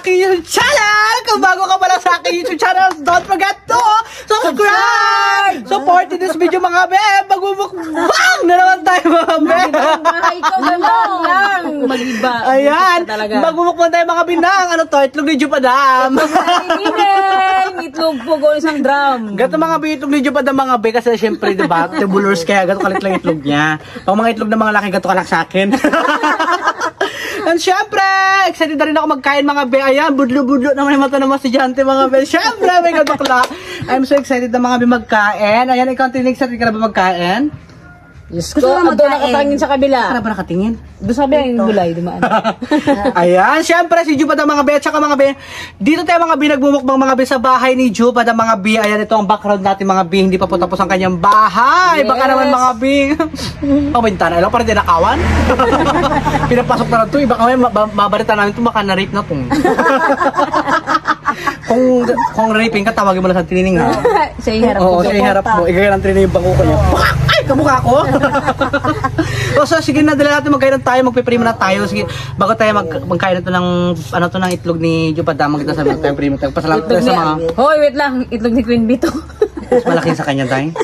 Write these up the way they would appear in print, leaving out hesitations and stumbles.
aking YouTube channel! Kung bago ka pala sa aking YouTube channel, don't forget to subscribe! Support this video mga be! Magmumukbang na naman tayo mga be! Ikaw lang! Mag-iba. Ayan! Magmumukbang tayo mga binang! Ano to? Itlog ni Jupadam! Itlog po ko isang drum. Gato mga be, itlog ni Jupadam mga be kasi syempre diba, tubulers kaya gato kalit lang itlog niya. Pag mga itlog ng mga laki, gato kalak sa akin. And syempre, excited na rin ako magkain mga be. Ayan, budlo-budlo naman yung mata ng mga estudyante mga be. Syempre, may kabakla. I'm so excited na mga be magkain. Ayan, ikaw excited ka na ba magkain? Yes ko, doon nakatingin sa kabila. Ano ba nakatingin? Doon sabi ang gulay, dumaan. Ayan, syempre si Jupad ang mga be. At saka mga be, dito tayo mga be nagbumukbang mga be sa bahay ni Jupad ang mga be. Ayan, ito ang background natin mga be. Hindi pa po tapos ang kanyang bahay. Baka naman mga be. Pabintana, alam pa rin dinakawan. Pinapasok na lang ito. Baka may mabarita namin ito, baka na-rape na ito. Kung raping ka, tawagin mo lang sa tinining ha. Sa iharap Oo, sa iharap mo. Igagay ng tinining yung bangko ko niya. Ay, kamukha ko. So, sige na, dala natin magkain tayo, magpiprimo na tayo. Sige, bago tayo magkain na ito ng, ano to, ng itlog ni Jupada, magkita sa mga primo tayo. Pasalamat tayo sa mga... Hoy, wait lang, itlog ni Queen Bito. Mas malaki sa kanya tayo.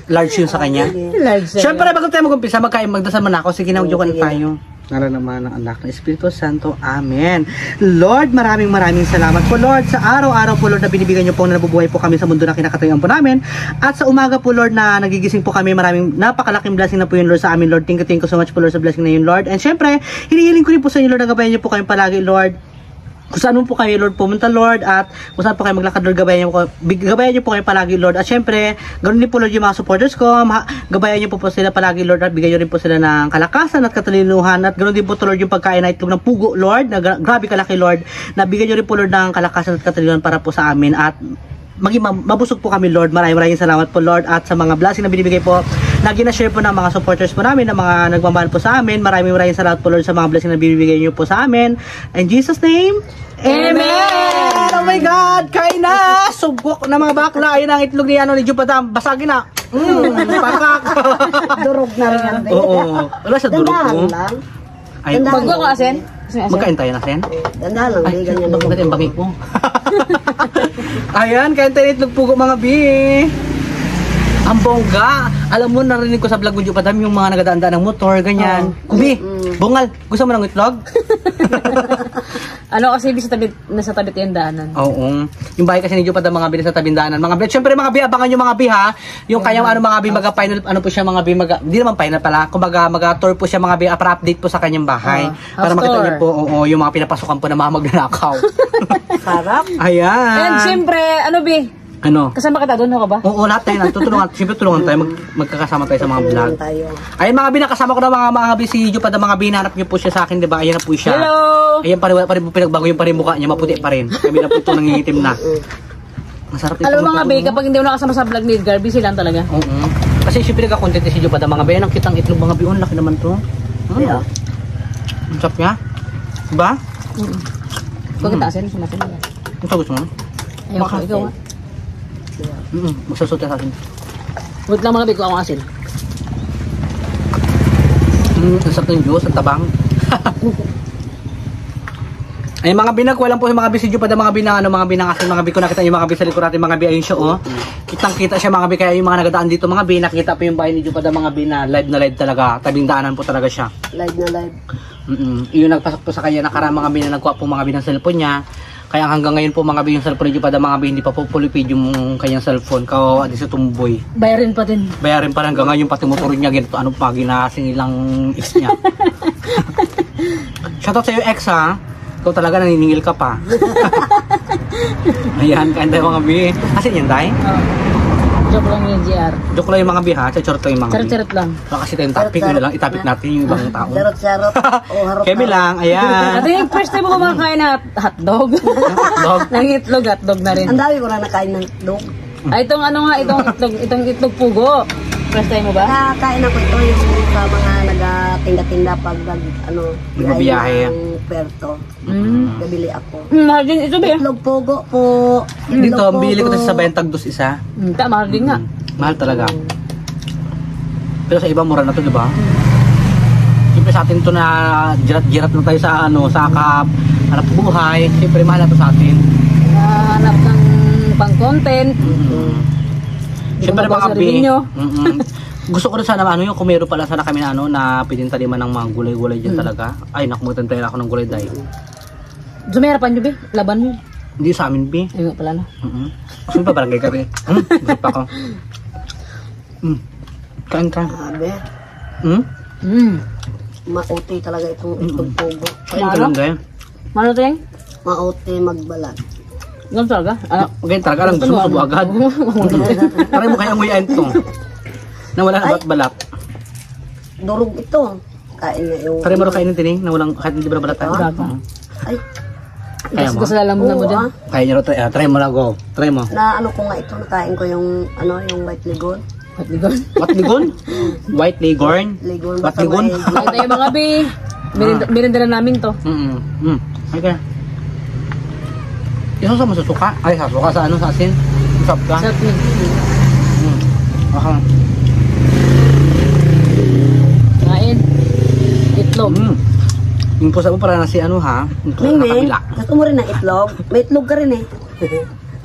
Large yun sa kanya. Large sa Siyempre, bago tayo mag-umpisa, magdasal mo na ako. Sige na, magjukan na tayo. Ngalan naman ng anak ng Espiritu Santo. Amen. Lord, maraming salamat po Lord sa araw-araw po Lord na binibigyan niyo po na nabubuhay po kami sa mundo na kinakatayuan po namin. At sa umaga po Lord na nagigising po kami, maraming napakalaking blessing na po yun Lord sa amin Lord. Thank you so much po Lord sa blessing na yun Lord. And syempre, hinihiling ko rin po sa inyo Lord na gabayan niyo po kami palagi Lord. Kung saan po kayo Lord pumunta Lord at kung saan po kayo maglakad Lord, gabayan niyo po kayo palagi Lord. At syempre, ganoon din po Lord yung mga supporters ko, gabayan niyo po sila palagi Lord at bigyan niyo rin po sila ng kalakasan at katalinuhan at ganoon din po Lord yung pagkain na itlog ng pugo Lord, na grabe kalaki Lord, na bigyan niyo rin po Lord ng kalakasan at katalinuhan para po sa amin at maging mabusog po kami Lord. Maraming salamat po Lord at sa mga blessing na binibigay po na ginashare po ng mga supporters po namin, ng mga nagmamahal po sa amin. Maraming salamat po Lord sa mga blessing na binibigay niyo po sa amin. In Jesus name, Amen! Oh my God! Kain na! Subok na mga bakla. Ayun ang itlog ni Jupadam. Basagin na. Pakak. Durog na rin yan. Oo. Wala sa durog ko. Ay, Bago ka asin? magkain tayo na sen? Ganda lang. Ay, bakit natin bangi ko? Ayan, kain tayo itlog pugo mga bi. Ang bongga. Alam mo, narinig ko sa vlog mo Jupadam yung mga nagadaan-daan ng motor, ganyan. Kubi, bungal, gusto mo ng itlog? Ano kasi nasa tabi yung daanan. Oo. Yung bahay kasi ni Jupadam mga bi sa tabing daanan. Mga bi, syempre mga bi, abangan yung mga bi ha. Yung kanyang mga bi, mag-final, ano po siya mga bi, hindi naman final pala. Kumbaga, mag-tour po siya mga bi, para update po sa kanyang bahay. Para makita niyo po, yung mga pinapasukan po ng mga magnanakaw. Sarap. Ayan. And syempre, ano bi? Ano? Kasama kita doon, ka ba? Oo, lahat tayo. Tutulungan, siyempre tulungan tayo. Magkakasama tayo sa mga vlog. Ayun mga bi, nakasama ko na mga bi si Jupadam mga bi. Nahanap niyo po siya sa akin, diba? Ayan na po siya. Hello! Ayan pa rin po pinagbago yung pa rin mukha niya. Maputi pa rin. Kami na po ito nangingitim na. Masarap ito. Alam mo mga bi, kapag hindi mo nakasama sa vlog ni Edgar, busy lang talaga. Oo. Kasi siyempre nagka-content si Jupadam mga bi. Ang kitang itlog mga bi. Oh, laki naman to. Yeah. Ang sarap niya. Diba? Huwag kita asin, sumasin mo. Ang gusto mo? Ayaw ko, ikaw nga. Magsusot ka sa akin. Wait lang mga bi, kuha ko asin. Ang sarap ng juice, ang tabang. Ay mga binag, walang po yung mga bisidyo pa mga binang ano, mga binang asin, mga bi ko nakita yung mga bi sa likod natin, mga bi ayun siya oh. Kitang-kita siya mga bi, kaya yung mga nagadaan dito mga bi, nakita po yung bahay ni Jupada mga bi na live talaga, tabing daanan po talaga siya. Live na live. Yung nagpasok po sa kanya nakarang mga bi na nagkuha po mga bi ng cellphone niya. Kaya hanggang ngayon po mga bi yung cellphone ni Jupada mga bi, hindi pa po pulipid yung kanyang cellphone, kawawa din sa tumboy. Bayarin pa din. Bayarin pa hanggang ngayon, pati motor niya, ganito ano pa, ginasing ilang ex niya. Shoutout sa iyo ex ha. Ikaw talaga naniningil ka pa. Ayan, kain tayo mga bi. Asin yan tayo? Joke lang yung GR. Joke lang yung mga bi ha, charot lang yung mga bi. Charot lang. Baka kasi tayong topic, yun na lang, itapik natin yung ibang tao. Charot. Kemi lang, ayan. Ito yung first time mo kumakain na hotdog. Hotdog. Nang itlog, hotdog na rin. Ang dami ko na nakain ng itlog. Ay, itong ano nga, itong itlog pugo. First time mo ba? Nakain ako ito yung sa mga nagatinda-tinda pag Nagbibiyahe. ng Puerto. Nabili ako. Mahal din ito ba? Itlog pugo po. Dito, bili ko sa bentag dos isa. Mahal din nga. Mahal talaga. Pero sa iba mura na to, di ba? Siyempre sa atin to na jirat-jirat na tayo sa ano, sa hanap buhay. Siyempre, mahal na to sa atin. Hanap ng pang-content. Siyempre, Di ba mga sa bi. revenue? Gusto ko rin sana yung kung meron pala sana kami na na pwedeng taliman ng mga gulay-gulay dyan talaga. Ay, nakumutan tayo ako ng gulay dahil. Sumerapan nyo, be. Laban mo. Hindi sa amin, bi. Ayun nga pala na. Gusto pa barangay ka rin. Gusto pa ako. Kain ka. Sabi, mauti talaga itong itlog pugo. Kain ka lang dahil. Mano to yung? Mauti magbalat. Ganun talaga? Ganyan talaga lang. Susubo agad. Taray mo kaya nguyain to. Na wala na balat. Durog ito. Kain na yung... Taray mo rin kainin tining na walang kahit hindi balat tayo. Ay, Kaya mo? Gusto lalam na mo oo, dyan. Kaya nyo rin. Try mo lang go. Try mo. na ano ko nga ito, nakain ko yung, yung white ligon. Ba't ligon? What ligon? White ligorn? Ligon. What basta ligon? may- Ay tayo mga be. Merenda na namin to. Okay. Isa sa masusuka? Ay, sasuka sa ano, sa asin? Usap ka? Sarap yun. Aha. Kain. Itlog. Yung pusa mo para na si ano ha? Yung pusa na Mingming, kabila. gusto mo rin ng itlog? May itlog ka rin eh.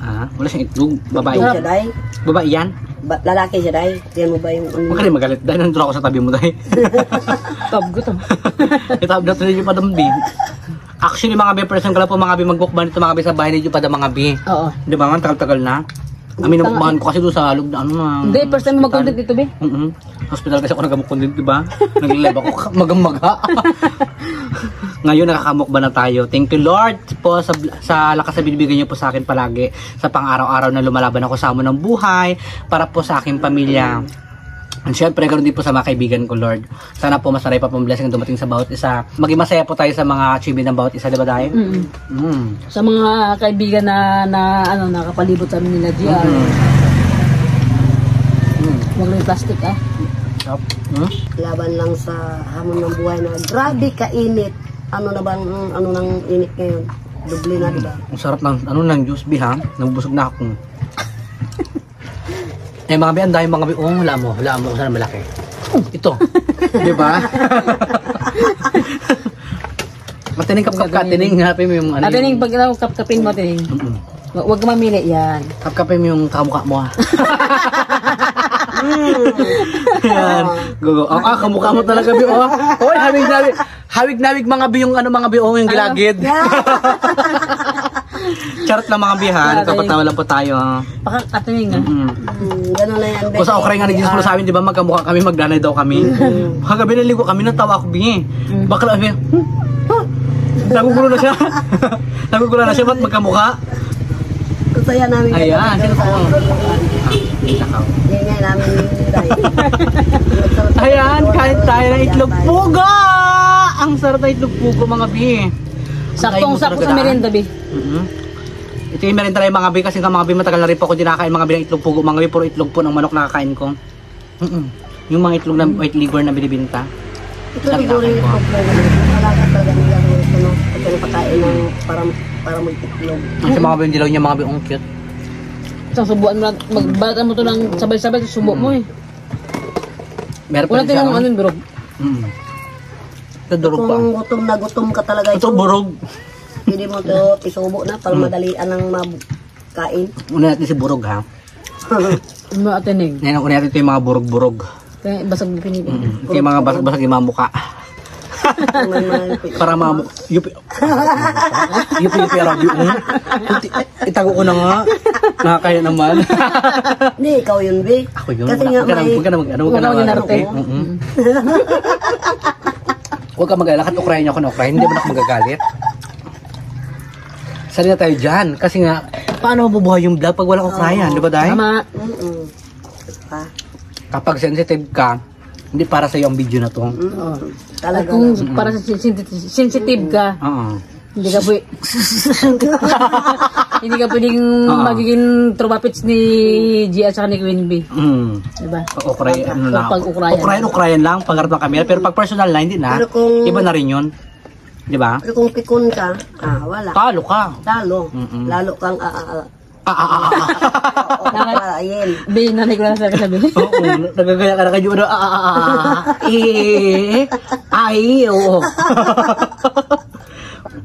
Ah, wala siyang itlog. Babae. Itlog siya, day. Babae yan? Lalaki siya, day. Diyan mo ba yung... Huwag ka rin magalit. Dahil nandun ako sa tabi mo dahil. Tab ko to. Itab na tuloy yung padambi. Actually mga be, person ko lang po mga be magbukban ito mga be sa bahay nito pa mga be. Oo. Di ba nga, tagal-tagal na. Amin nabukbahan ko kasi doon sa loob na ano na. Hindi, first time mo mag-content dito be. Hospital kasi ako nagamukundin, di ba? Nag-live ako magang-maga. Ngayon nakakamukba na tayo. Thank you Lord po sa lakas na binibigay niyo po sa akin palagi. Sa pang-araw-araw na lumalaban ako sa amon ng buhay para po sa aking pamilya. And syempre, ganoon din po sa mga kaibigan ko, Lord. Sana po masaray pa pong blessing dumating sa bawat isa. Maging masaya po tayo sa mga achievement ng bawat isa, di ba tayo? Sa mga kaibigan na nakapalibot sa amin nila GR. Huwag lang yung plastic ah. Laban lang sa hamon ng buhay na grabe kainit. Ano na bang, ano nang init ngayon? Doble na, di ba? Ang sarap ng, juice, ha? Nabusog na ako. Eh mga bi, dahil mga bi, wala mo kung saan malaki. Ito. Di ba? Matining kap-kap, tining, hapin mo yung ano. Tining, pag kap-kapin mo, tining. Huwag ka mamili yan. Kap-kapin mo yung kamukha mo, ha? Yan. Go. Kamukha mo talaga, bi, oh. Hoy, hawig-nawig mga bi, yung mga bi, yung gilagid. Charot lang mga bi, ha? Nagpapatawa lang po tayo, ha? Pakakatining nga. Gano'n na yan, Kung sa okray nga nag-Jesus mo sa amin, di ba, magkamukha kami, magdanay daw kami. Kagabi naligo kami, natawa ako, bi. Bakla, bi. Nagugulo na siya. Nagugulo na siya, ba't magkamukha? Saya namin. Ayan, sino po? Takaw. Ngayon namin dahil. Ayan, kain tayo ng itlog pugo! Ang sarap na itlog pugo, mga bi. Saktong-sakto sa merienda, be. Ito yung merienda rin mga bi, kasi nga mga bi, matagal na rin po ako dinakain mga bi ng itlog pugo. Mga bi, puro itlog po ng manok nakakain ko. Yung mga itlog na white liver na binibinta. Ito siguro yung problema. Malaga talaga nila ito pagkain ng para mag-itlog. Kasi mga bi, yung dilaw niya mga bi, ang cute. Isang subuan mo, magbalatan mo to ng sabay-sabay, subo mo eh. Meron pa Wala rin siya. tayong ano, bro. Ito durog pa. Kung gutom na gutom ka talaga Ito burog. Hindi mo ito isubo na para madalian ng makain. Una natin si burog, ha? Ano atining? Ngayon, una natin ito yung mga burog-burog. Kaya basag mo pinili. Ito yung mga basag-basag yung mga mukha. Para yupi araw yun. Itago ko na nga. Nakakaya naman. Hindi, ikaw yun, Be. Ako yun. Kasi nga may... Huwag ka na mag-arte. Huwag ka mag-alala. Kat ukrayin niyo ako na ukrayin. Hindi mo na ako magagalit. Sali na tayo dyan. Kasi nga, paano mabubuhay yung vlog pag walang ukrayan? Di ba, Day? Tama. Kapag sensitive ka, hindi para sa'yo ang video na to. At Talaga. kung para sa sensitive ka, Oo. hindi ka hindi ka pwedeng magiging trubapits ni Gia at ni Queen B. Diba? Ukrayan, ano na. Pag Ukrayan. Ukrayan lang, pagharap ng camera. Pero pag personal na, hindi na. Pero kung- Iba na rin yun. Di ba? Pero kung pikon ka, wala. Talo ka. Lalo. Lalo kang ayin. B, nanay ko lang sa kasabi. Oo, nagagaya ka na kayo na, ay, oo.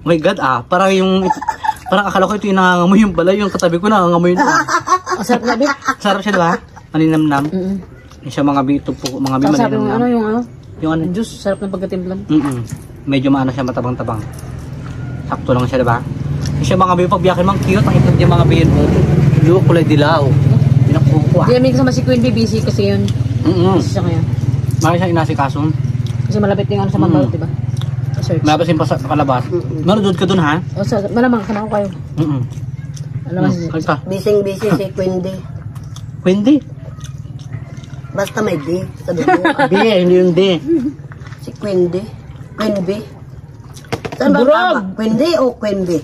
my God parang akala ko ito yung nangangamoy yung pala, yung katabi ko nangangamoy na. Ang sarap na, Bip. Sarap siya, diba? Maninamnam. Yung siya mga bito po, mga Ang sarap yung maninamnam. Yung yung juice, sarap ng pagkatimplan. Medyo maano siya, matabang-tabang. Sakto lang siya, diba? Yung siya mga bito, pagbiyakin mang cute, ang itlog niya mga bito. Yung kulay dilaw. Pinakukuha. Hindi namin kasama si Queen Bee, busy kasi yun. Busy siya ngayon. Bakit siya inasikaso? Kasi malapit yung sa Mambalot, diba? Search. Malabas yung palabas. Manood ka dun, ha? O, malamang, sama ko kayo. Alam mo, Kalta. Bising-busy si Queen D. Wendy. Basta may D sa dulo. B, hindi yung D. Si Queen D. Queen B. Saan ba tama? Queen D o Queen B?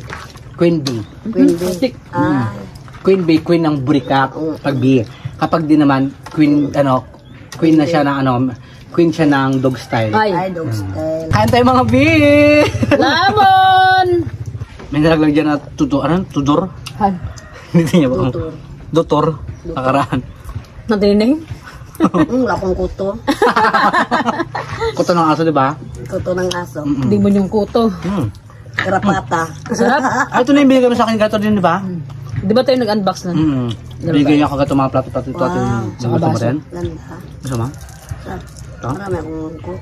Queen B. Queen B. Stick. Ah, Queen B, queen ng burikak. Pag B. Kapag di naman, queen na siya ng queen siya ng dog style. ay, dog style. Kain tayo mga B! Lamon! May nalaglag dyan na tudor? Han. Hindi niya ba? Dotor. Nakaraan. Nandinig? Lakong kuto. Kuto ng aso, di ba? Kuto ng aso. Hindi mo yung kuto. Karapata. Sarap. Ito na yung binigay mo sa akin gato din, di ba? Di ba tayo nag-unbox na? Bigay niya ako gato mga plato. Wow. Gusto mo rin? Ganda. Gusto mo? Sarap. Ito? Marami akong ko.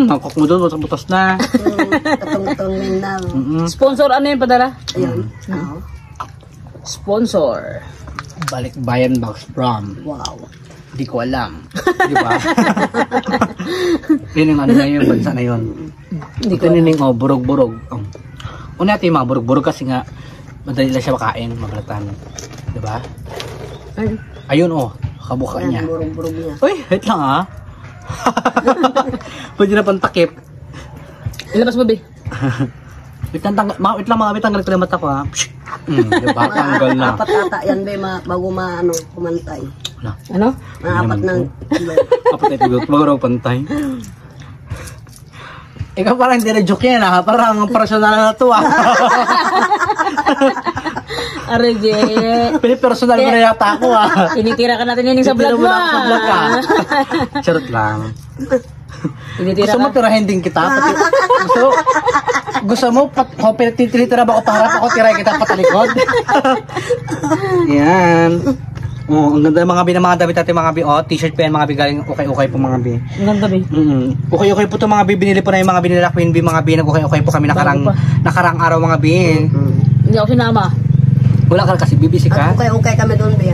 Nakok mo doon, butas na. Katong-katong na. Sponsor, ano yung padala? Ayun. Oo. Sponsor. Balikbayan box from. Wow. Hindi ko alam. Di ba? Yun yung ano na yun, bansa na yun. Hindi ko Ito nining, burog-burog. Una natin yung mga burog-burog kasi nga, madali lang siya makain, mabalatan. Di ba? Ayun, kabuka niya. Ayan, burong-burong niya. Uy, wait lang ah. Pwede na pang takip. Ilabas mo, Be. Wait lang, tanggal ko na mata ko ha. Diba? Tanggal na. Apat ata yan, be, bago kumantay. Wala. Ano? Apat ng Apat na ito, bago pantay. Ikaw parang hindi na joke yan ha. Parang personal na to ha. Arege. Personal mo na yata ako ha. Tinitira ka natin yun sa vlog mo. Sa vlog ka. Charot lang. Tinitira Gusto mo ka. tirahin din kita? Gusto mo, titira ba ako paharap ako, tirahin kita patalikod? Yan. Ang ganda ng mga damit natin mga bi. T-shirt pa yan mga bi, galing okay po mga bi. Ang ganda, Be. Okay po to mga bi, binili po na yung mga binila Queen Bee mga bi, nag-okay po kami nakarang araw mga bi. Hindi ako sinama. Wala ka kasi, bibisi ka. At okay kami doon, be.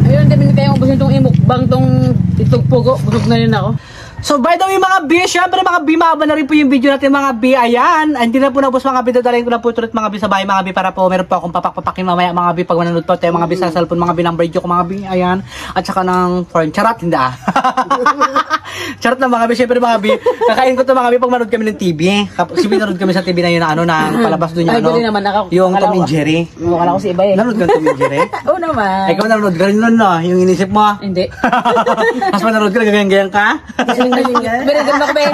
Ayun, hindi kayo ubusin tong imukbang tong itugpugo. Busog na rin ako. So by the way mga bi, syempre mga bi, mahaba na rin po yung video natin mga bi. Ayan, hindi na po nabos mga bi, dadalhin ko na po ito mga bi sa bahay mga bi para po meron po akong papakin mamaya mga bi pag manonood po tayo mga bi sa cellphone mga bi ng video ko mga bi. Ayan, at saka ng porn. Charot, hindi ah. Charot na mga bi, syempre mga bi. Kakain ko to mga bi pag manood kami ng TV. Kasi manood kami sa TV na yun na na palabas doon yung Ay, dali naman ako. yung Tom and Jerry. Akala ko si iba eh. Nanood ka ng Tom and Jerry? Oo naman. Ikaw nanood ka rin nun no, yung inisip mo. Hindi. Mas manood ka, gagayang ka? Ganun ako, Be.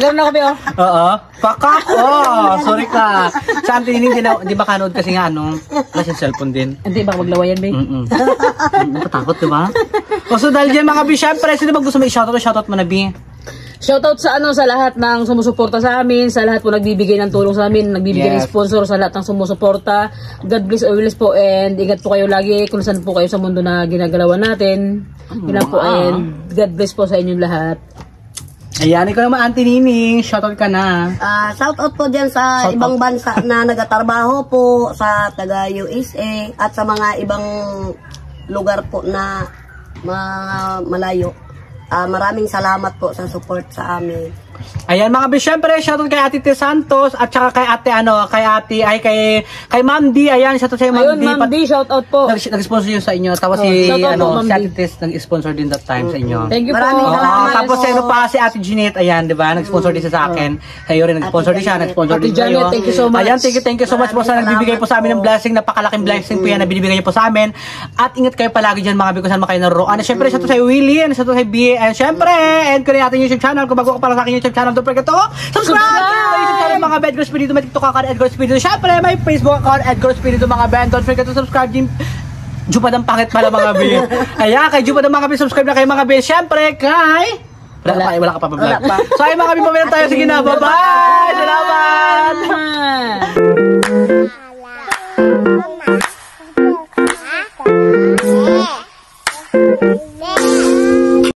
Ganun ako, Be, oh. Oo. Pakak! Sorry ka. Sa Antining, di ba kanood kasi nga wala siyang cellphone din. Hindi, baka maglawayan, Be. Nakatakot, di ba? So dahil dyan mga bi, syempre, sino ba gusto mo i-shoutout mo na bi? Shoutout sa lahat ng sumusuporta sa amin, sa lahat po nagbibigay ng tulong sa amin, nagbibigay ng sponsor, sa lahat ng sumusuporta. God bless always po, and ingat po kayo lagi kung saan po kayo sa mundo na ginagalawan natin. Yun lang po, and God bless po sa inyong lahat. Ayan, ikaw naman, Auntie Nining, shoutout ka na. Shoutout po dyan sa ibang bansa na nagatrabaho po, sa taga USA, at sa mga ibang lugar po na mga malayo. Maraming salamat po sa support sa amin. Ayan mga bi, syempre shoutout kay Ate T. Santos at saka kay kay Ma'am D. Ayan, shoutout sa Ma'am D. Ayun, Ma'am D, shoutout po. Nag-sponsor yun sa inyo. Tapos si Ate T. nag-sponsor din that time sa inyo. Thank you po. Maraming salamat. Tapos pa si Ate Jeanette, ayan, 'di ba? Nag-sponsor din siya sa akin. Kayo rin nag-sponsor din siya, nag-sponsor Ate din kayo. Janet, thank you so much. Ayan, thank you so much po sa nagbibigay po sa amin ng blessing, napakalaking blessing po yan na binibigay niyo po sa amin. At ingat kayo palagi diyan mga bi kung saan makayo naroon. Syempre shoutout sa Willie, shoutout sa B, and syempre, and kung natin YouTube channel, kung bago ka para sa akin YouTube channel, don't forget to subscribe! YouTube channel mga Edgar Espiritu, may TikTok account Edgar Espiritu. Syempre, may Facebook account Edgar Espiritu mga Ben. Don't forget to subscribe din. Jupad ang pangit pala mga B. Ayan, kay Jupad ang mga B, subscribe na kayo mga B. Syempre, kay Wala ka pa ba-vlog? Wala pa. So ay mga kami, pamilya tayo. Sige na, bye-bye! Salamat! Ah.